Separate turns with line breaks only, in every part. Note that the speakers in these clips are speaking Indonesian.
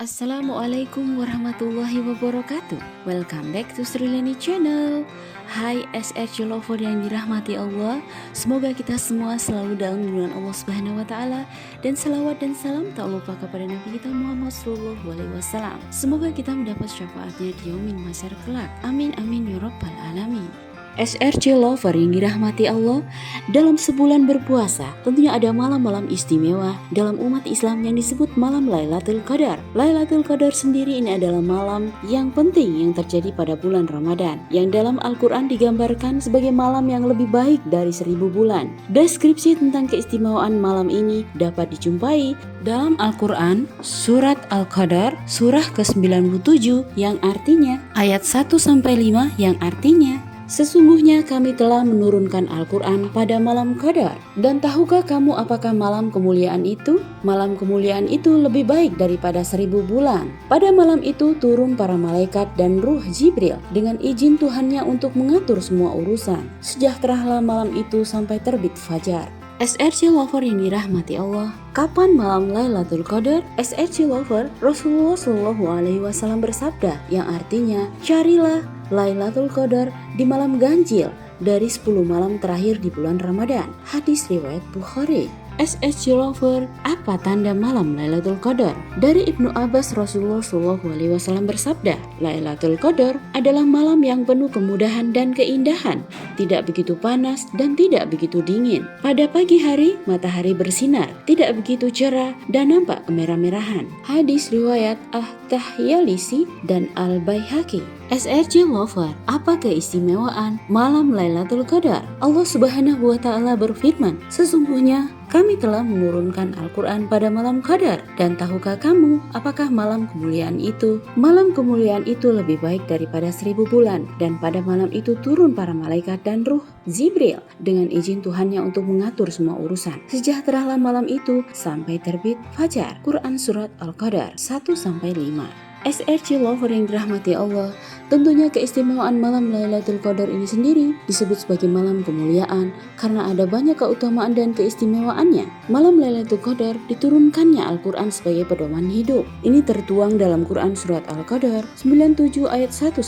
Assalamualaikum warahmatullahi wabarakatuh. Welcome back to Srileni Channel. Hai SRC Lover yang dirahmati Allah. Semoga kita semua selalu dalam lindungan Allah Subhanahu wa taala, dan selawat dan salam tak lupa kepada Nabi kita Muhammad sallallahu alaihi wasallam. Semoga kita mendapat syafaatnya di yaumil mahsyar kelak. Amin amin ya rabbal alamin. SRC Lover yang dirahmati Allah, dalam sebulan berpuasa tentunya ada malam-malam istimewa dalam umat Islam yang disebut malam Lailatul Qadar. Lailatul Qadar sendiri ini adalah malam yang penting yang terjadi pada bulan Ramadan, yang dalam Al-Quran digambarkan sebagai malam yang lebih baik dari 1000 bulan. Deskripsi tentang keistimewaan malam ini dapat dijumpai dalam Al-Quran surat Al-Qadar surah ke-97 yang artinya ayat 1-5 yang artinya, sesungguhnya kami telah menurunkan Al-Quran pada malam Qadar. Dan tahukah kamu apakah malam kemuliaan itu? Malam kemuliaan itu lebih baik daripada 1000 bulan. Pada malam itu turun para malaikat dan ruh Jibril dengan izin Tuhannya untuk mengatur semua urusan. Sejahteralah malam itu sampai terbit fajar. SRC Lover yang dirahmati Allah, kapan malam Lailatul Qadar? SRC Lover, Rasulullah Shallallahu Alaihi Wasallam bersabda, yang artinya carilah Lailatul Qadar di malam ganjil dari 10 malam terakhir di bulan Ramadan. Hadis riwayat Bukhari. SSC Lover, apa tanda malam Lailatul Qadar? Dari Ibnu Abbas, Rasulullah Shallallahu Alaihi Wasallam bersabda, Lailatul Qadar adalah malam yang penuh kemudahan dan keindahan, tidak begitu panas dan tidak begitu dingin. Pada pagi hari, matahari bersinar, tidak begitu cerah dan nampak kemerah-merahan. Hadis riwayat At-Tahyalisi dan Al-Baihaqi. SRC Lover, apa keistimewaan malam Lailatul Qadar? Allah Subhanahu wa taala berfirman, sesungguhnya kami telah menurunkan Al-Quran pada malam Qadar. Dan tahukah kamu apakah malam kemuliaan itu? Malam kemuliaan itu lebih baik daripada 1000 bulan. Dan pada malam itu turun para malaikat dan ruh Jibril dengan izin Tuhannya untuk mengatur semua urusan. Sejahteralah malam itu sampai terbit fajar. Quran Surat Al-Qadar 1-5. SRC Lover yang dirahmati Allah, tentunya keistimewaan malam Lailatul Qadar ini sendiri disebut sebagai malam kemuliaan karena ada banyak keutamaan dan keistimewaannya. Malam Lailatul Qadar diturunkannya Al-Quran sebagai pedoman hidup. Ini tertuang dalam Quran Surat Al-Qadar 97 ayat 1-5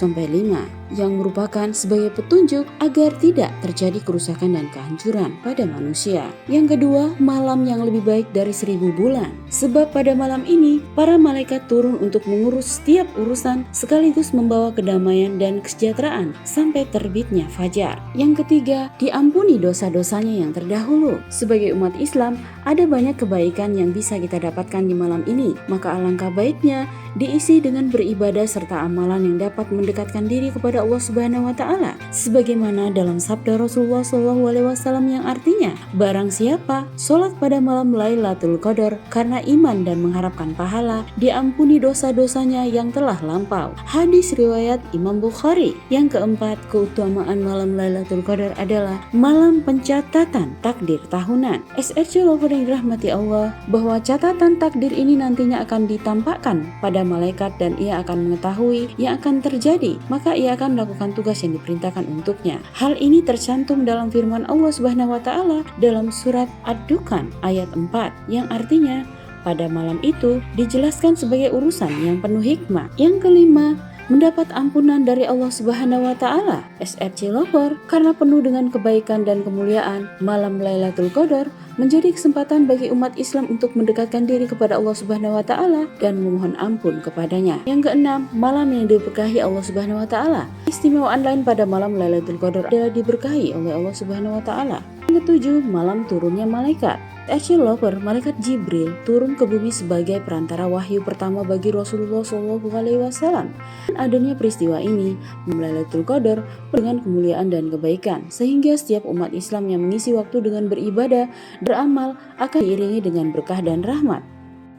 yang merupakan sebagai petunjuk agar tidak terjadi kerusakan dan kehancuran pada manusia. Yang kedua, malam yang lebih baik dari 1000 bulan. Sebab pada malam ini para malaikat turun untuk mengurus setiap urusan sekaligus membawa kedamaian dan kesejahteraan sampai terbitnya fajar. Yang ketiga, diampuni dosa-dosanya yang terdahulu. Sebagai umat Islam, ada banyak kebaikan yang bisa kita dapatkan di malam ini. Maka alangkah baiknya diisi dengan beribadah serta amalan yang dapat mendekatkan diri kepada Allah Subhanahu wa taala. Sebagaimana dalam sabda Rasulullah Shallallahu alaihi wasallam yang artinya, barang siapa sholat pada malam Lailatul Qadar karena iman dan mengharapkan pahala, diampuni dosa-dosanya yang telah lampau. Hadis riwayat Imam Bukhari. Yang keempat, keutamaan malam Lailatul Qadar adalah malam pencatatan takdir tahunan. SRC Lover yang dirahmati Allah, bahwa catatan takdir ini nantinya akan ditampakkan pada malaikat dan ia akan mengetahui yang akan terjadi, maka ia akan melakukan tugas yang diperintahkan untuknya. Hal ini tercantum dalam firman Allah Subhanahu wa taala dalam surat Ad-Dukhan ayat 4 yang artinya pada malam itu dijelaskan sebagai urusan yang penuh hikmah. Yang kelima, mendapat ampunan dari Allah Subhanahu wa taala. SRC Lover, karena penuh dengan kebaikan dan kemuliaan, malam Lailatul Qadar menjadi kesempatan bagi umat Islam untuk mendekatkan diri kepada Allah Subhanahu wa taala dan memohon ampun kepadanya. Yang keenam, malam yang diberkahi Allah Subhanahu wa taala. Istimewaan lain pada malam Lailatul Qadar adalah diberkahi oleh Allah Subhanahu wa taala. Yang ketujuh, malam turunnya malaikat. SRC Lover, malaikat Jibril turun ke bumi sebagai perantara wahyu pertama bagi Rasulullah Shallallahu Alaihi Wasallam. Adanya peristiwa ini, Lailatul Qadar dengan kemuliaan dan kebaikan, sehingga setiap umat Islam yang mengisi waktu dengan beribadah, beramal akan diiringi dengan berkah dan rahmat.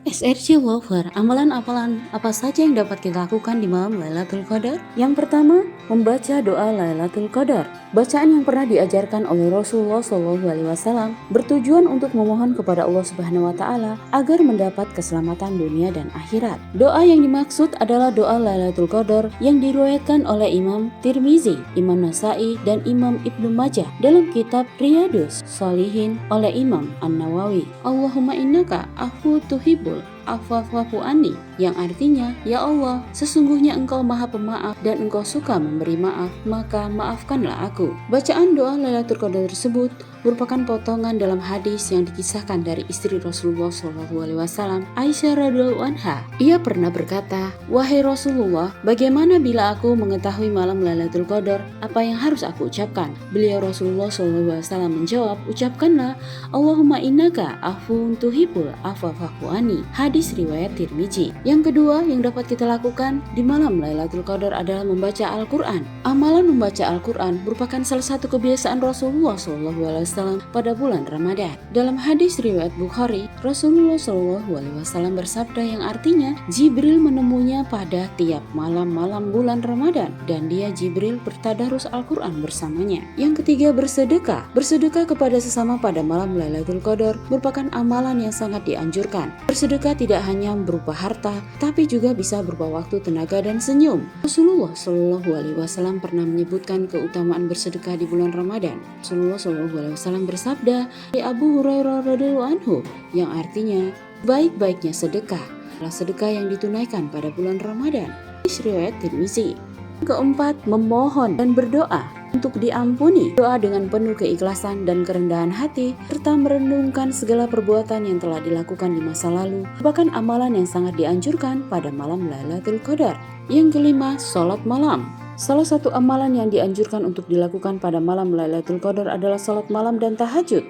SRC Lover, amalan-amalan apa saja yang dapat kita lakukan di malam Lailatul Qadar? Yang pertama, membaca doa Lailatul Qadar. Bacaan yang pernah diajarkan oleh Rasulullah SAW bertujuan untuk memohon kepada Allah Subhanahu wa taala agar mendapat keselamatan dunia dan akhirat. Doa yang dimaksud adalah doa Lailatul Qadar yang diriwayatkan oleh Imam Tirmizi, Imam Nasai, dan Imam Ibnu Majah dalam kitab Riyadus Shalihin oleh Imam An-Nawawi. Allahumma innaka afu tuhibbul Afafafu anni, yang artinya, Ya Allah, sesungguhnya Engkau Maha Pemaaf dan Engkau suka memberi maaf, maka maafkanlah aku. Bacaan doa Lailatul Qadar tersebut merupakan potongan dalam hadis yang dikisahkan dari istri Rasulullah SAW, Aisyah radhiyallahu anha. Ia pernah berkata, "Wahai Rasulullah, bagaimana bila aku mengetahui malam Lailatul Qadar, apa yang harus aku ucapkan?" Beliau Rasulullah SAW menjawab, "Ucapkanlah, Allahumma innaka afuwun tuhibbul afwa fa'fu anni." Hadis riwayat Tirmizi. Yang kedua yang dapat kita lakukan di malam Lailatul Qadar adalah membaca Al-Quran. Amalan membaca Al-Quran merupakan salah satu kebiasaan Rasulullah SAW pada bulan Ramadan. Dalam hadis riwayat Bukhari, Rasulullah SAW bersabda yang artinya Jibril menemuinya pada tiap malam-malam bulan Ramadan dan dia Jibril bertadarus Al-Quran bersamanya. Yang ketiga, bersedekah. Bersedekah kepada sesama pada malam Lailatul Qadar merupakan amalan yang sangat dianjurkan. Bersedekah tidak hanya berupa harta, tapi juga bisa berupa waktu, tenaga, dan senyum. Rasulullah SAW pernah menyebutkan keutamaan bersedekah di bulan Ramadan. Rasulullah SAW bersabda dari Abu Hurairah radhiyallahu anhu, yang artinya baik-baiknya sedekah adalah sedekah yang ditunaikan pada bulan Ramadan. Riwayat Tirmizi. Keempat, memohon dan berdoa untuk diampuni. Doa dengan penuh keikhlasan dan kerendahan hati serta merenungkan segala perbuatan yang telah dilakukan di masa lalu merupakan amalan yang sangat dianjurkan pada malam Lailatul Qadar. Yang kelima, sholat malam. Salah satu amalan yang dianjurkan untuk dilakukan pada malam Lailatul Qadar adalah sholat malam dan tahajud.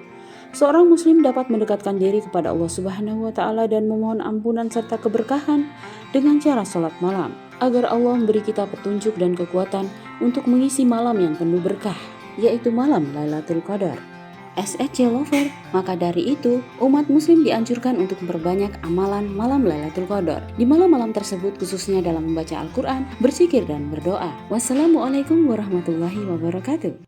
Seorang muslim dapat mendekatkan diri kepada Allah Subhanahu wa Ta'ala dan memohon ampunan serta keberkahan dengan cara sholat malam, agar Allah memberi kita petunjuk dan kekuatan untuk mengisi malam yang penuh berkah, yaitu malam Lailatul Qadar. SSJ Lover, maka dari itu umat muslim dianjurkan untuk memperbanyak amalan malam Lailatul Qadar. Di malam-malam tersebut khususnya dalam membaca Al-Quran, berzikir dan berdoa. Wassalamualaikum warahmatullahi wabarakatuh.